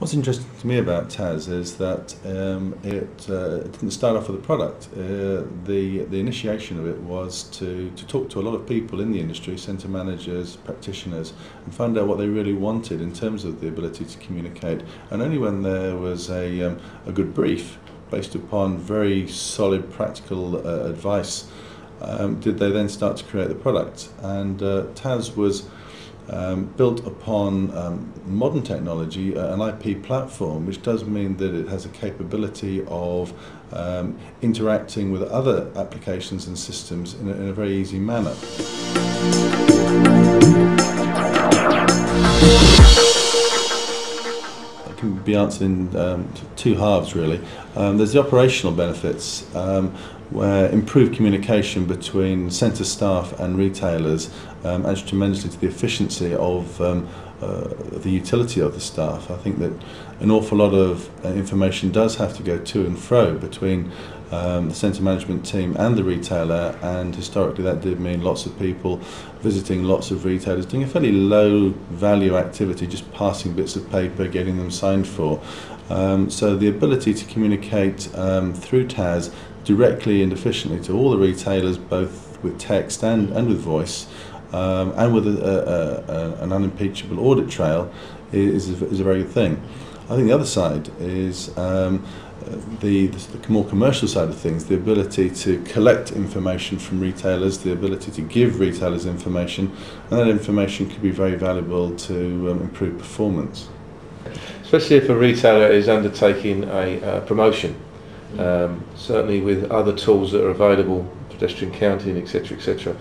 What's interesting to me about TAS is that it didn't start off with a product. The initiation of it was to talk to a lot of people in the industry, centre managers, practitioners, and find out what they really wanted in terms of the ability to communicate. And only when there was a good brief based upon very solid practical advice did they then start to create the product. And TAS was built upon modern technology, an IP platform, which does mean that it has a capability of interacting with other applications and systems in a very easy manner. It can be answered in two halves, really. There's the operational benefits, where improved communication between centre staff and retailers adds tremendously to the efficiency of the utility of the staff. I think that an awful lot of information does have to go to and fro between the centre management team and the retailer, and historically that did mean lots of people visiting lots of retailers, doing a fairly low value activity, just passing bits of paper, getting them signed for. So the ability to communicate through TAS directly and efficiently to all the retailers, both with text and with voice, and with an unimpeachable audit trail, is a very good thing. I think the other side is the more commercial side of things, the ability to collect information from retailers, the ability to give retailers information, and that information could be very valuable to improve performance. Especially if a retailer is undertaking a promotion. Certainly with other tools that are available, pedestrian counting, etc., etc.,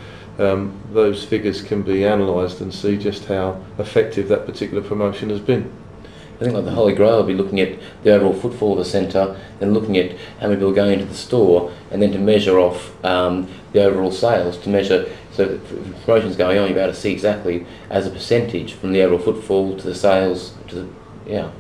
those figures can be analysed and see just how effective that particular promotion has been. I think like the Holy Grail will be looking at the overall footfall of the centre, then looking at how many people are going into the store, and then to measure off the overall sales, to measure, so that if promotion's going on, you'll be able to see exactly as a percentage from the overall footfall to the sales, to the, yeah.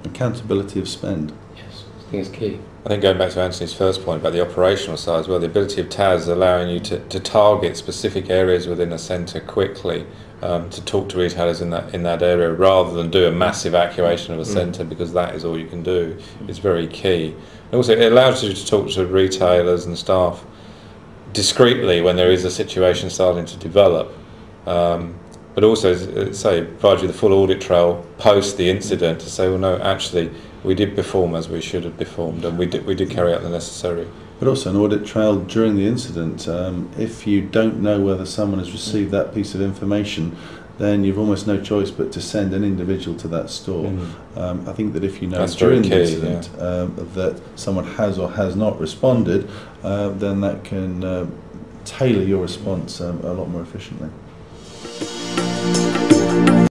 Accountability of spend. Yes, I think it's key. I think going back to Anthony's first point about the operational side as well, the ability of TAS allowing you to target specific areas within a centre quickly, to talk to retailers in that area rather than do a massive evacuation of a centre, because that is all you can do, is very key. And also it allows you to talk to retailers and staff discreetly when there is a situation starting to develop. But also, say, provide you the full audit trail post the incident to say, well, no, actually, we did perform as we should have performed, and we did carry out the necessary. But also an audit trail during the incident. If you don't know whether someone has received that piece of information, then you've almost no choice but to send an individual to that store. I think that if you know during the incident that someone has or has not responded, then that can tailor your response a lot more efficiently.